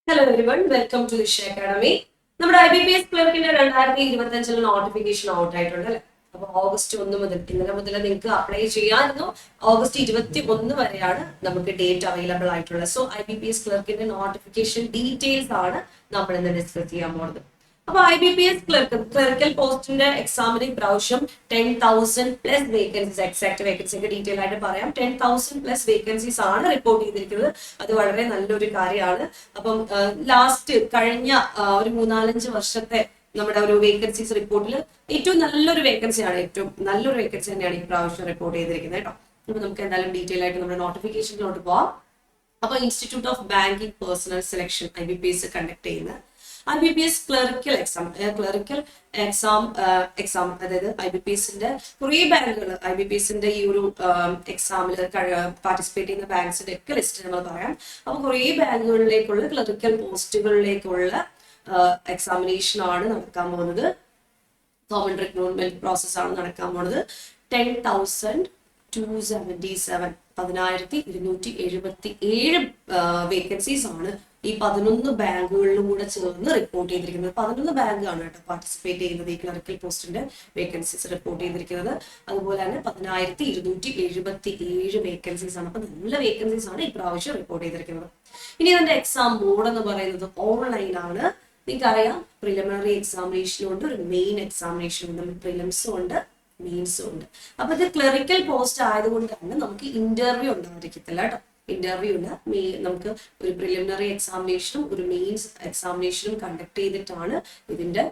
Hello everyone, welcome to Disha Academy. നമ്മുടെ IBPS ക്ലർക്കിന്റെ 2025 notification out ആയിട്ടുണ്ട് അല്ലെ. അപ്പൊ ഓഗസ്റ്റ് 1 മുതൽ ഇന്നലെ മുതൽ നിങ്ങൾക്ക് അപ്ലൈ ചെയ്യാമായിരുന്നു. ഓഗസ്റ്റ് 21 വരെയാണ് നമുക്ക് ഡേറ്റ് അവൈലബിൾ ആയിട്ടുള്ളത്. സോ IBPS ക്ലർക്കിന്റെ നോട്ടിഫിക്കേഷൻ ഡീറ്റെയിൽസ് ആണ് നമ്മൾ ഇന്ന് ഡിസ്കസ് ചെയ്യാൻ പോകുന്നത്. അപ്പൊ IBPS ക്ലർക്കൽ പോസ്റ്റിന്റെ എക്സാമിന് പ്രാവശ്യം 10,000 പ്ലസ് വേക്കൻസീസ്, എക്സാക്ട് വേക്കൻസിക്ക് ഡീറ്റെയിൽ ആയിട്ട് പറയാം. 10,000 പ്ലസ് വേക്കൻസീസ് ആണ് റിപ്പോർട്ട് ചെയ്തിരിക്കുന്നത്. അത് വളരെ നല്ലൊരു കാര്യമാണ്. അപ്പം ലാസ്റ്റ് കഴിഞ്ഞ ഒരു 3-4 വർഷത്തെ നമ്മുടെ ഒരു വേക്കൻസീസ് റിപ്പോർട്ടിൽ ഏറ്റവും നല്ലൊരു വേക്കൻസിയാണ്, ഏറ്റവും നല്ലൊരു വേക്കൻസി തന്നെയാണ് ഈ പ്രാവശ്യം റിപ്പോർട്ട് ചെയ്തിരിക്കുന്നത് കേട്ടോ. അപ്പൊ നമുക്ക് എന്തായാലും ഡീറ്റെയിൽ ആയിട്ട് നമ്മുടെ നോട്ടിഫിക്കേഷനിലോട്ട് പോവാം. അപ്പൊ institute of banking personal selection IBPS conduct ചെയ്യുന്ന IBPS ക്ലറിക്കൽ എക്സാം അതായത് IBPSന്റെ കുറേ ബാങ്കുകൾ IBPSന്റെ ഈ ഒരു എക്സാമിൽ പാർട്ടിസിപ്പേറ്റ് ചെയ്യുന്ന ബാങ്ക്സിന്റെ ഒക്കെ ലിസ്റ്റ് നമ്മൾ പറയാം. അപ്പൊ കുറേ ബാങ്കുകളിലേക്കുള്ള ക്ലറിക്കൽ പോസ്റ്റുകളിലേക്കുള്ള എക്സാമിനേഷൻ ആണ് നടക്കാൻ പോകുന്നത്. കോമൺ റിക്രൂട്ട്മെന്റ് പ്രോസസ് ആണ് നടക്കാൻ പോകുന്നത്. 10,277 11,277 വേക്കൻസീസ് ആണ് ഈ 11 ബാങ്കുകളിലും കൂടെ ചേർന്ന് റിപ്പോർട്ട് ചെയ്തിരിക്കുന്നത്. 11 ബാങ്കാണ് കേട്ടോ പാർട്ടിസിപ്പേറ്റ് ചെയ്യുന്നത് ഈ ക്ലറിക്കൽ പോസ്റ്റിന്റെ വേക്കൻസീസ് റിപ്പോർട്ട് ചെയ്തിരിക്കുന്നത്. അതുപോലെ തന്നെ 11,277 വേക്കൻസീസ് ആണ്. അപ്പൊ നല്ല വേക്കൻസീസ് ആണ് ഇപ്രാവശ്യം റിപ്പോർട്ട് ചെയ്തിരിക്കുന്നത്. ഇനി ഇതിന്റെ എക്സാം മോഡ് എന്ന് പറയുന്നത് ഓൺലൈൻ ആണ്. നിങ്ങൾക്കറിയാം, പ്രിലിമിനറി എക്സാമിനേഷനും ഉണ്ട്, ഒരു മെയിൻ എക്സാമിനേഷനും ഉണ്ട്, പ്രിലിംസും ഉണ്ട്, മെയിൻസും ഉണ്ട്. അപ്പൊ ഇത് ക്ലറിക്കൽ പോസ്റ്റ് ആയതുകൊണ്ട് തന്നെ നമുക്ക് ഇന്റർവ്യൂ ഉണ്ടായിരിക്കത്തില്ല കേട്ടോ. ഇന്റർവ്യൂ ഇല്ല, നമുക്ക് ഒരു പ്രിലിമിനറി എക്സാമിനേഷനും ഒരു മെയിൻസ് എക്സാമിനേഷനും കണ്ടക്ട് ചെയ്തിട്ടാണ് ഇതിന്റെ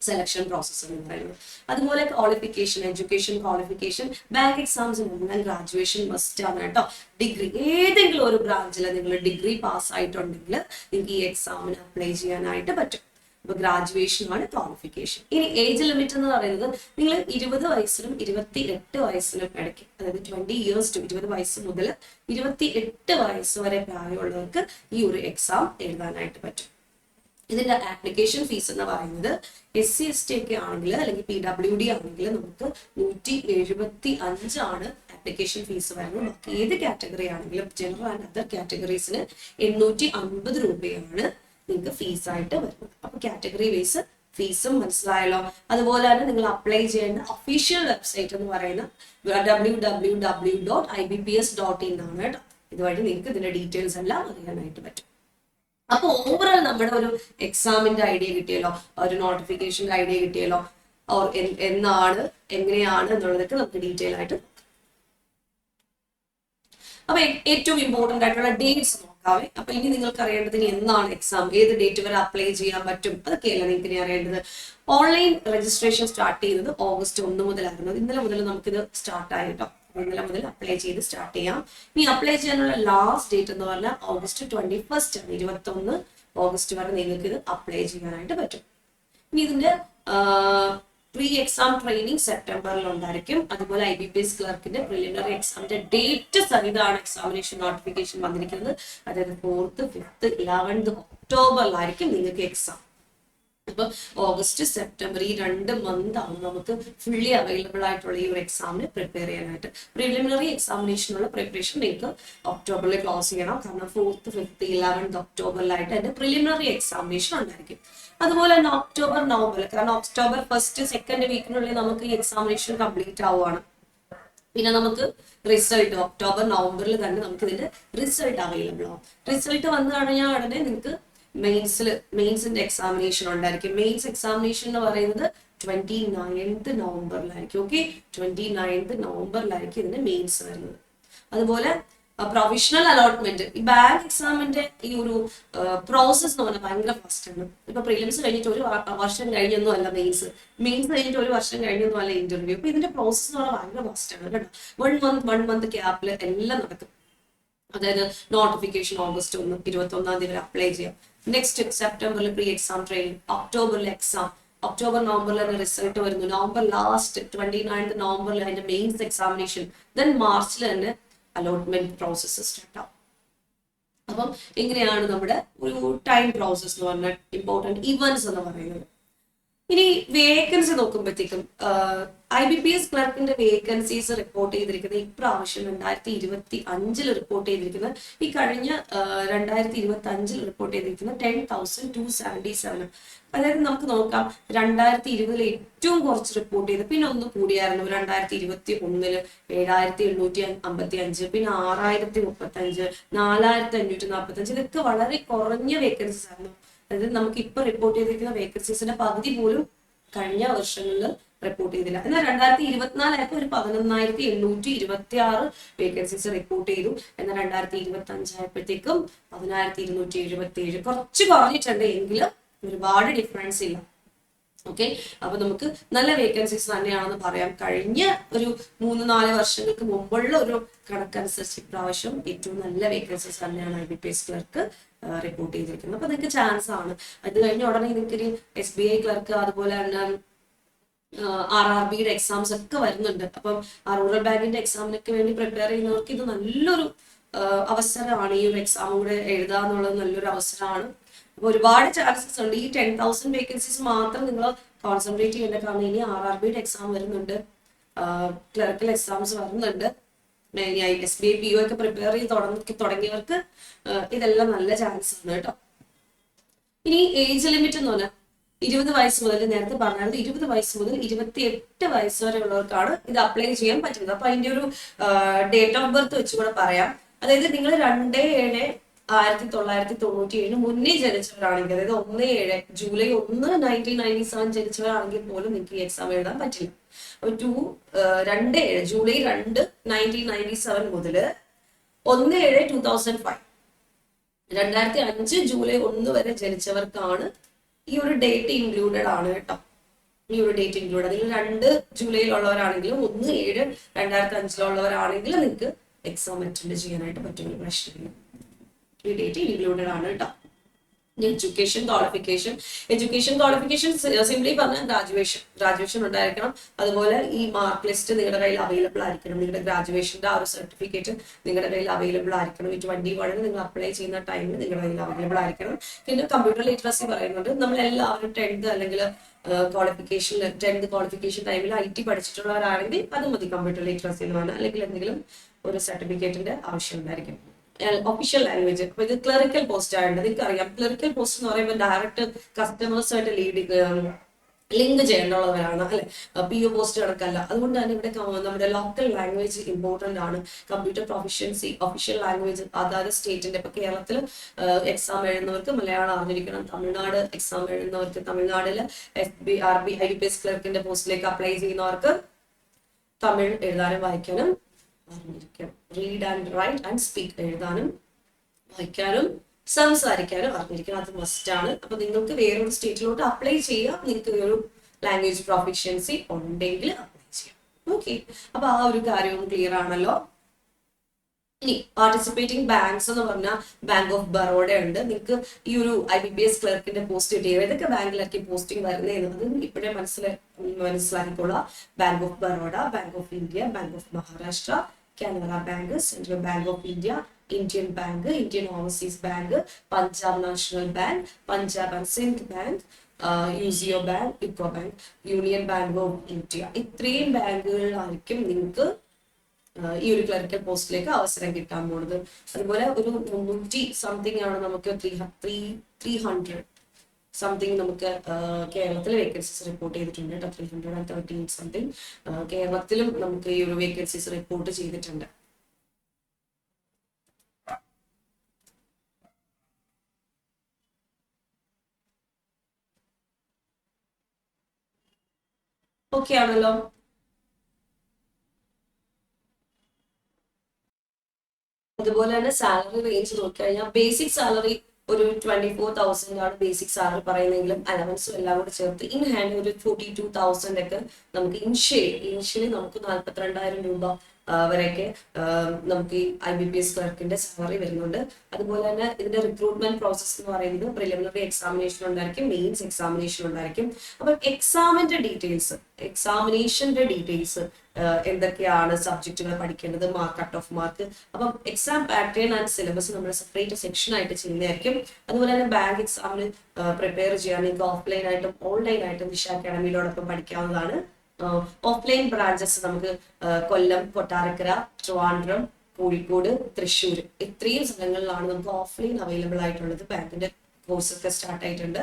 സെലക്ഷൻ പ്രോസസ്സ് എന്ന് പറയുന്നത്. അതുപോലെ ക്വാളിഫിക്കേഷൻ, എഡ്യൂക്കേഷൻ ക്വാളിഫിക്കേഷൻ, ബാങ്ക് എക്സാംസിന് ഗ്രാജുവേഷൻ മസ്റ്റ് ആണ് കേട്ടോ. ഡിഗ്രി ഏതെങ്കിലും ഒരു ബ്രാഞ്ചിൽ നിങ്ങൾ ഡിഗ്രി പാസ് ആയിട്ടുണ്ടെങ്കിൽ നിങ്ങൾക്ക് ഈ എക്സാമിന് അപ്ലൈ ചെയ്യാനായിട്ട് പറ്റും. അപ്പൊ ഗ്രാജുവേഷൻ ആണ് ക്വാളിഫിക്കേഷൻ. ഇനി ഏജ് ലിമിറ്റ് എന്ന് പറയുന്നത് നിങ്ങൾ 20 വയസ്സിനും 28 വയസ്സിനും ഇടയ്ക്ക്, അതായത് 20 years to 20 വയസ്സ് മുതൽ 28 വയസ്സ് വരെ പ്രായമുള്ളവർക്ക് ഈ ഒരു എക്സാം എഴുതാനായിട്ട് പറ്റും. ഇതിന്റെ ആപ്ലിക്കേഷൻ ഫീസ് എന്ന് പറയുന്നത് SC ST ഒക്കെ ആണെങ്കിൽ അല്ലെങ്കിൽ PWD ആണെങ്കിൽ നമുക്ക് 175 ആണ് ആപ്ലിക്കേഷൻ ഫീസ് വരുന്നത്. ബാക്കി ഏത് കാറ്റഗറി ആണെങ്കിലും ജനറൽ ആൻഡ് അതർ കാറ്റഗറീസിന് 850 രൂപയാണ് നിങ്ങൾക്ക് ഫീസായിട്ട് വരുന്നത്. അപ്പൊ കാറ്റഗറി വൈസ് ഫീസും മനസ്സിലായല്ലോ. അതുപോലെ തന്നെ നിങ്ങൾ അപ്ലൈ ചെയ്യേണ്ട ഒഫീഷ്യൽ വെബ്സൈറ്റ് എന്ന് പറയുന്ന www.ibps.in ആണ് കേട്ടോ. ഇതുവഴി നിങ്ങൾക്ക് ഇതിന്റെ ഡീറ്റെയിൽസ് എല്ലാം അറിയാനായിട്ട് പറ്റും. അപ്പൊ ഓവറോൾ നമ്മുടെ ഒരു എക്സാമിന്റെ ഐഡിയ കിട്ടിയല്ലോ, ഒരു നോട്ടിഫിക്കേഷന്റെ ഐഡിയ കിട്ടിയല്ലോ, എന്നാണ് എങ്ങനെയാണ് എന്നുള്ളതൊക്കെ നമുക്ക് ഡീറ്റെയിൽ ആയിട്ട്. അപ്പൊ ഏറ്റവും ഇമ്പോർട്ടന്റ് ആയിട്ടുള്ള ഡേറ്റ്സ് നോക്കാവേ. അപ്പൊ ഇനി നിങ്ങൾക്ക് അറിയേണ്ടത് ഇനി എന്നാണ് എക്സാം, ഏത് ഡേറ്റ് വരെ അപ്ലൈ ചെയ്യാൻ പറ്റും, അതൊക്കെയല്ല നിങ്ങൾക്ക് ഇനി അറിയേണ്ടത്. ഓൺലൈൻ രജിസ്ട്രേഷൻ സ്റ്റാർട്ട് ചെയ്യുന്നത് ഓഗസ്റ്റ് 1 മുതലായിരുന്നു. ഇന്നലെ മുതൽ നമുക്കിത് സ്റ്റാർട്ട് ആയിട്ടോ. ഇന്നലെ മുതൽ അപ്ലൈ ചെയ്ത് സ്റ്റാർട്ട് ചെയ്യാം. ഇനി അപ്ലൈ ചെയ്യാനുള്ള ലാസ്റ്റ് ഡേറ്റ് എന്ന് പറഞ്ഞാൽ ഓഗസ്റ്റ് 21 ആണ്. 21 ഓഗസ്റ്റ് വരെ നിങ്ങൾക്ക് ഇത് അപ്ലൈ ചെയ്യാനായിട്ട് പറ്റും. ഇനി ഇതിന്റെ പ്രീ എക്സാം ട്രെയിനിങ് സെപ്റ്റംബറിൽ ഉണ്ടായിരിക്കും. അതുപോലെ IBPS ക്ലർക്കിന്റെ പ്രിലിമിനറി എക്സാമിന്റെ ഡേറ്റ് സഹിതമാണ് എക്സാമിനേഷൻ നോട്ടിഫിക്കേഷൻ വന്നിരിക്കുന്നത്. അതായത് 4th, 5th, 11th ഒക്ടോബറിലായിരിക്കും നിങ്ങൾക്ക് എക്സാം. അപ്പൊ ഓഗസ്റ്റ് സെപ്റ്റംബർ ഈ 2 മന്ത് ആണ് നമുക്ക് ഫുള്ളി അവൈലബിൾ ആയിട്ടുള്ള ഈ ഒരു എക്സാമിന് പ്രിപ്പയർ ചെയ്യാനായിട്ട്. പ്രിലിമിനറി എക്സാമിനേഷനുള്ള പ്രിപ്പറേഷൻ നിങ്ങൾക്ക് ഒക്ടോബറിൽ ക്ലോസ് ചെയ്യണം. കാരണം 4th, 5th, 11th ഒക്ടോബറിലായിട്ട് അതിന്റെ പ്രിലിമിനറി എക്സാമിനേഷൻ ഉണ്ടായിരിക്കും. അതുപോലെ തന്നെ ഒക്ടോബർ, നവംബർ, കാരണം ഒക്ടോബർ 1st, 2nd വീക്കിനുള്ളിൽ നമുക്ക് ഈ എക്സാമിനേഷൻ കംപ്ലീറ്റ് ആവുകയാണ്. പിന്നെ നമുക്ക് റിസൾട്ട് ഒക്ടോബർ, നവംബറിൽ തന്നെ നമുക്ക് ഇതിന്റെ റിസൾട്ട് അവൈലബിൾ ആവും. റിസൾട്ട് വന്നു കഴിഞ്ഞാൽ ഉടനെ നിങ്ങൾക്ക് മെയിൻസിന്റെ എക്സാമിനേഷൻ ഉണ്ടായിരിക്കും. മെയിൻസ് എക്സാമിനേഷൻ എന്ന് പറയുന്നത് 29th നവംബറിലായിരിക്കും. ഓക്കെ, 29th നവംബറിലായിരിക്കും ഇതിന്റെ മെയിൻസ് വരുന്നത്. അതുപോലെ പ്രൊവിഷണൽ അലോട്ട്മെന്റ്, ഈ ബാങ്ക് എക്സാമിന്റെ ഈ ഒരു പ്രോസസ് എന്ന് പറഞ്ഞാൽ ഭയങ്കര ഫാസ്റ്റ് ആണ്. ഇപ്പൊ പ്രിലിംസ് കഴിഞ്ഞിട്ട് ഒരു വർഷം കഴിഞ്ഞൊന്നും അല്ല മെയിൻസ് കഴിഞ്ഞിട്ട് ഒരു വർഷം കഴിഞ്ഞൊന്നും അല്ല ഇന്റർവ്യൂ. അപ്പൊ ഇതിന്റെ പ്രോസസ് എന്ന് പറഞ്ഞാൽ ഭയങ്കര ഫാസ്റ്റ് ആണ് കേട്ടോ. 1 month ഗ്യാപ്പിൽ എല്ലാം നടക്കും. അതായത് നോട്ടിഫിക്കേഷൻ ഓഗസ്റ്റ് 21 വരെ അപ്ലൈ ചെയ്യാം. നെക്സ്റ്റ് സെപ്റ്റംബറിൽ പ്രീ എക്സാം ട്രെയിനിങ്, ഒക്ടോബറിൽ എക്സാം, ഒക്ടോബർ നവംബറിൽ തന്നെ റിസൾട്ട് വരുന്നു. നവംബർ ലാസ്റ്റ് 29th നവംബറിൽ അതിന്റെ മെയിൻസ് എക്സാമിനേഷൻ, ദെൻ മാർച്ചിൽ തന്നെ അലോട്ട്മെന്റ് പ്രോസസ്സ് സ്റ്റാർട്ട് ആവും. അപ്പം ഇങ്ങനെയാണ് നമ്മുടെ ഒരു ടൈം പ്രോസസ് എന്ന് പറഞ്ഞാൽ ഇമ്പോർട്ടൻറ്റ് ഇവന്റ്സ് എന്ന് പറയുന്നത്. ഇനി വേക്കൻസി നോക്കുമ്പോഴത്തേക്കും IBPS ക്ലർക്കിന്റെ വേക്കൻസീസ് റിപ്പോർട്ട് ചെയ്തിരിക്കുന്നത് ഇപ്രാവശ്യം 2025 റിപ്പോർട്ട് ചെയ്തിരിക്കുന്നത്, ഈ കഴിഞ്ഞ 2025 റിപ്പോർട്ട് ചെയ്തിരിക്കുന്നത് 10,277. അതായത് നമുക്ക് നോക്കാം 2020 ഏറ്റവും കുറച്ച് റിപ്പോർട്ട് ചെയ്ത്, പിന്നെ ഒന്ന് കൂടിയായിരുന്നു 2021 7,855, പിന്നെ 6,035, 4,545. ഇതൊക്കെ വളരെ കുറഞ്ഞ വേക്കൻസീസ് ആയിരുന്നു. അതായത് നമുക്ക് ഇപ്പൊ റിപ്പോർട്ട് ചെയ്തിരിക്കുന്ന വേക്കൻസീസിന്റെ പകുതി പോലും കഴിഞ്ഞ വർഷങ്ങളിൽ റിപ്പോർട്ട് ചെയ്തില്ല. എന്നാൽ 2024 ഒരു 11,826 വേക്കൻസീസ് റിപ്പോർട്ട് ചെയ്തു. എന്നാൽ 2025 10,277. കുറച്ച് കുറഞ്ഞിട്ടുണ്ട് എങ്കിലും ഒരുപാട് ഡിഫറൻസ് ഇല്ല. ഓക്കെ, അപ്പൊ നമുക്ക് നല്ല വേക്കൻസീസ് തന്നെയാണെന്ന് പറയാം. കഴിഞ്ഞ ഒരു 3-4 വർഷങ്ങൾക്ക് മുമ്പുള്ള ഒരു കണക്കനുസരിച്ച് ഇപ്രാവശ്യം ഏറ്റവും നല്ല വേക്കൻസീസ് തന്നെയാണ് IBPS ക്ലർക്ക് റിപ്പോർട്ട് ചെയ്തിരിക്കുന്നത്. അപ്പൊ നിങ്ങൾക്ക് ചാൻസ് ആണ്. അത് കഴിഞ്ഞ ഉടനെ നിങ്ങൾക്ക് SBI ക്ലർക്ക്, അതുപോലെ തന്നെ RRBയുടെ എക്സാംസ് ഒക്കെ വരുന്നുണ്ട്. അപ്പം ആ റൂറൽ ബാങ്കിന്റെ എക്സാമിനൊക്കെ വേണ്ടി പ്രിപ്പയർ ചെയ്യുന്നവർക്ക് ഇത് നല്ലൊരു അവസരമാണ്. ഈ ഒരു എക്സാം കൂടെ എഴുതാന്നുള്ളത് നല്ലൊരു അവസരമാണ്. അപ്പൊ ഒരുപാട് ചാൻസസ് ഉണ്ട്. ഈ 10,000 വേക്കൻസീസ് മാത്രം നിങ്ങൾ കോൺസെൻട്രേറ്റ് ചെയ്യേണ്ട. കാരണം ഇനി RRBയുടെ എക്സാം വരുന്നുണ്ട്, ക്ലർക്കൽ എക്സാംസ് വരുന്നുണ്ട്. SBI PO ഒക്കെ പ്രിപ്പയർ ചെയ്ത് തുടങ്ങിയവർക്ക് ഇതെല്ലാം നല്ല ചാൻസ് ആണ് കേട്ടോ. ഇനി ഏജ് ലിമിറ്റ് എന്ന് പറഞ്ഞാൽ 20 വയസ്സ് മുതൽ, നേരത്തെ പറഞ്ഞാൽ 20 വയസ്സ് മുതൽ 28 വയസ്സ് വരെ ഉള്ളവർക്കാണ് ഇത് അപ്ലൈ ചെയ്യാൻ പറ്റുന്നത്. അപ്പൊ അതിന്റെ ഒരു ഡേറ്റ് ഓഫ് ബർത്ത് വെച്ചുകൂടെ പറയാം. അതായത് നിങ്ങൾ 2/7/1997 മുന്നേ ജനിച്ചവരാണെങ്കിൽ, അതായത് 1/7 ജൂലൈ 1 1997 ജനിച്ചവരാണെങ്കിൽ പോലും നിങ്ങൾക്ക് ഈ എക്സാം എഴുതാൻ പറ്റില്ല. അപ്പൊ 2/7 ജൂലൈ 2 1997 മുതൽ 1/7/2005 2005 ജൂലൈ 1 വരെ ജനിച്ചവർക്കാണ് ഈ ഒരു ഡേറ്റ് ഇൻക്ലൂഡഡ് ആണ് കേട്ടോ. ഈ ഒരു ഡേറ്റ് ഇൻക്ലൂഡ്, അതിൽ 2 ജൂലൈയിലുള്ളവരാണെങ്കിലും 1/7/2005 നിങ്ങൾക്ക് എക്സാം അറ്റൻഡ് ചെയ്യാനായിട്ട് പറ്റുന്ന പ്രശ്നമില്ല. ഈ ഡേറ്റ് ഇൻക്ലൂഡഡ് ആണ് കേട്ടോ. എഡ്യൂക്കേഷൻ ക്വാളിഫിക്കേഷൻ സിംപ്ലി പറഞ്ഞാൽ ഗ്രാജുവേഷൻ ഉണ്ടായിരിക്കണം. അതുപോലെ ഈ മാർക്ക് ലിസ്റ്റ് നിങ്ങളുടെ കയ്യിൽ അവൈലബിൾ ആയിരിക്കണം. നിങ്ങളുടെ ഗ്രാജുവേഷന്റെ ആ ഒരു സർട്ടിഫിക്കറ്റ് നിങ്ങളുടെ കയ്യിൽ അവൈലബിൾ ആയിരിക്കണം. ഈ 21 നിങ്ങൾ അപ്ലൈ ചെയ്യുന്ന ടൈമിൽ നിങ്ങളുടെ കയ്യിൽ അവൈലബിൾ ആയിരിക്കണം. പിന്നെ കമ്പ്യൂട്ടർ ലിറ്ററസി പറയുന്നുണ്ട്. നമ്മളെല്ലാവരും 10th അല്ലെങ്കിൽ ടെൻത്ത് ക്വാളിഫിക്കേഷൻ ടൈമിൽ IT പഠിച്ചിട്ടുള്ളവരാണെങ്കിൽ അത് മതി കമ്പ്യൂട്ടർ ലിറ്ററസി എന്ന് പറഞ്ഞാൽ. അല്ലെങ്കിൽ എന്തെങ്കിലും ഒരു സർട്ടിഫിക്കറ്റിന്റെ ആവശ്യം ഉണ്ടായിരിക്കും. Official language. അപ്പൊ ഇത് ക്ലറിക്കൽ പോസ്റ്റ് ആയതുകൊണ്ട് നിങ്ങൾക്ക് അറിയാം, ക്ലറിക്കൽ പോസ്റ്റ് എന്ന് പറയുമ്പോൾ ഡയറക്റ്റ് കസ്റ്റമേഴ്സുമായിട്ട് ലിങ്ക് ചെയ്യേണ്ടവരാണ് അല്ലെ. PO പോസ്റ്റ് കണക്കല്ല. അതുകൊണ്ട് തന്നെ ഇവിടെ നമ്മുടെ ലോക്കൽ ലാംഗ്വേജ് ഇമ്പോർട്ടന്റ് ആണ്. കമ്പ്യൂട്ടർ പ്രൊഫഷ്യൻസി, ഒഫീഷ്യൽ ലാംഗ്വേജ് അതായത് സ്റ്റേറ്റിന്റെ. ഇപ്പൊ കേരളത്തിൽ എക്സാം എഴുതുന്നവർക്ക് മലയാളം അറിഞ്ഞിരിക്കണം. തമിഴ്നാട് എക്സാം എഴുതുന്നവർക്ക് തമിഴ്നാട്ടില് SBRB IBPS ക്ലർക്കിന്റെ പോസ്റ്റിലേക്ക് അപ്ലൈ ചെയ്യുന്നവർക്ക് തമിഴ് എഴുതാനും വായിക്കാനും അറിഞ്ഞിരിക്കണം. Read and write and speak, എഴുതാനും വായിക്കാനും സംസാരിക്കാനും അറിഞ്ഞിരിക്കണം. അത് മസ്റ്റ് ആണ്. അപ്പൊ നിങ്ങൾക്ക് വേറൊരു സ്റ്റേറ്റിലോട്ട് അപ്ലൈ ചെയ്യാം. നിങ്ങൾക്ക് ഒരു ലാംഗ്വേജ് പ്രൊഫിഷ്യൻസി ഉണ്ടെങ്കിൽ അപ്ലൈ ചെയ്യാം. ഓക്കെ, അപ്പൊ ആ ഒരു കാര്യവും ക്ലിയർ ആണല്ലോ. ഇനി പാർട്ടിസിപ്പേറ്റിംഗ് ബാങ്ക്സ് എന്ന് പറഞ്ഞാൽ ബാങ്ക് ഓഫ് ബറോഡ ഉണ്ട്. നിങ്ങൾക്ക് ഈ ഒരു IBPS ക്ലർക്കിന്റെ പോസ്റ്റ് കിട്ടിയ ഏതൊക്കെ ബാങ്കിലൊക്കെ പോസ്റ്റിംഗ് വരുന്നത് ഇപ്പോഴേ മനസ്സിലാക്കിക്കൊള്ളാം. Bank of Baroda, bank of India, bank of Maharashtra, Canara bank, central bank of India, Indian bank, Indian overseas bank, Punjab national bank, Punjab and Sindh bank, UCO bank, UCO bank, union bank of India. ഇത്രയും ബാങ്കുകളിലായിരിക്കും നിങ്ങൾക്ക് ഈ ഒരു ക്ലറിക്കൽ പോസ്റ്റിലേക്ക് അവസരം കിട്ടാൻ പോകുന്നത്. അതുപോലെ ഒരു 300 സംതിങ് ആണ് നമുക്ക് 300 സംതിങ് നമുക്ക് കേരളത്തിൽ വേക്കൻസീസ് റിപ്പോർട്ട് ചെയ്തിട്ടുണ്ട് കേട്ടോ. 338 സംതിങ് കേരളത്തിലും നമുക്ക് ഈ ഒരു വേക്കൻസീസ് റിപ്പോർട്ട് ചെയ്തിട്ടുണ്ട്. ഓക്കെ ആണല്ലോ. അതുപോലെ തന്നെ സാലറി റേഞ്ച് നോക്കിക്കഴിഞ്ഞാൽ ബേസിക് സാലറി ഒരു 24,000 ആണ് ബേസിക് സാലറി പറയുന്നെങ്കിലും അലവൻസും എല്ലാം കൂടെ ചേർത്ത് ഇൻ ഹാൻഡ് ഒരു 42,000 ഒക്കെ നമുക്ക് ഇനിഷ്യലി നമുക്ക് 42,000 രൂപ വരെയൊക്കെ നമുക്ക് ഈ IBPS ക്ലർക്കിന്റെ സാലറി വരുന്നുണ്ട്. അതുപോലെ തന്നെ ഇതിന്റെ റിക്രൂട്ട്മെന്റ് പ്രോസസ് എന്ന് പറയുന്നത് പ്രിലിമിനറി എക്സാമിനേഷൻ ഉണ്ടായിരിക്കും, മെയിൻസ് എക്സാമിനേഷൻ ഉണ്ടായിരിക്കും. അപ്പൊ എക്സാമിന്റെ ഡീറ്റെയിൽസ്, എക്സാമിനേഷന്റെ ഡീറ്റെയിൽസ് എന്തൊക്കെയാണ് സബ്ജക്റ്റുകൾ പഠിക്കേണ്ടത്, കട്ട് ഓഫ് മാർക്ക്, അപ്പം എക്സാം പാറ്റേൺ ആൻഡ് സിലബസ് നമ്മൾ സെപ്പറേറ്റ് സെക്ഷൻ ആയിട്ട് ചെയ്യുന്നതായിരിക്കും. അതുപോലെ തന്നെ ബാങ്ക് എക്സാമിന് പ്രിപ്പയർ ചെയ്യാൻ നിങ്ങൾക്ക് ഓഫ്ലൈൻ ആയിട്ടും ഓൺലൈൻ ആയിട്ടും ദിശ അക്കാഡമിയോടൊപ്പം പഠിക്കാവുന്നതാണ്. ഓഫ്ലൈൻ ബ്രാഞ്ചസ് നമുക്ക് കൊല്ലം, കൊട്ടാരക്കര, ട്രിവാൻഡ്രം, കോഴിക്കോട്, തൃശ്ശൂർ ഇത്രയും സ്ഥലങ്ങളിലാണ് നമുക്ക് ഓഫ്ലൈൻ അവൈലബിൾ ആയിട്ടുള്ളത്. ബാങ്കിന്റെ കോഴ്സ് ഒക്കെ സ്റ്റാർട്ട് ആയിട്ടുണ്ട്,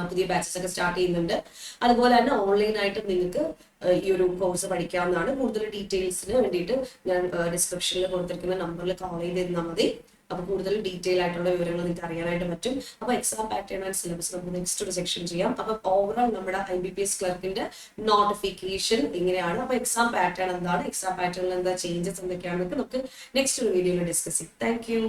പുതിയ ബാച്ചസ് ഒക്കെ സ്റ്റാർട്ട് ചെയ്യുന്നുണ്ട്. അതുപോലെ തന്നെ ഓൺലൈനായിട്ട് നിങ്ങൾക്ക് ഈ ഒരു കോഴ്സ് പഠിക്കാവുന്നതാണ്. കൂടുതൽ ഡീറ്റെയിൽസിന് വേണ്ടിയിട്ട് ഞാൻ ഡിസ്ക്രിപ്ഷനിൽ കൊടുത്തിരിക്കുന്ന നമ്പറിൽ കോൾ ചെയ്തിരുന്നാൽ മതി. അപ്പൊ കൂടുതൽ ഡീറ്റെയിൽ ആയിട്ടുള്ള വിവരങ്ങൾ നിങ്ങൾക്ക് അറിയാനായിട്ട് പറ്റും. അപ്പൊ എക്സാം പാറ്റേൺ ആൻഡ് സിലബസ് നമുക്ക് നെക്സ്റ്റ് ഒരു സെക്ഷൻ ചെയ്യാം. അപ്പൊ ഓവറോൾ നമ്മുടെ IBPS ക്ലർക്കിന്റെ നോട്ടിഫിക്കേഷൻ ഇങ്ങനെയാണ്. അപ്പൊ എക്സാം പാറ്റേൺ എന്താണ്, എക്സാം പാറ്റേണിൽ എന്താ ചേഞ്ചസ് എന്തൊക്കെയാണെന്നൊക്കെ നമുക്ക് നെക്സ്റ്റ് ഒരു വീഡിയോയിൽ ഡിസ്കസ് ചെയ്യാം. Thank you.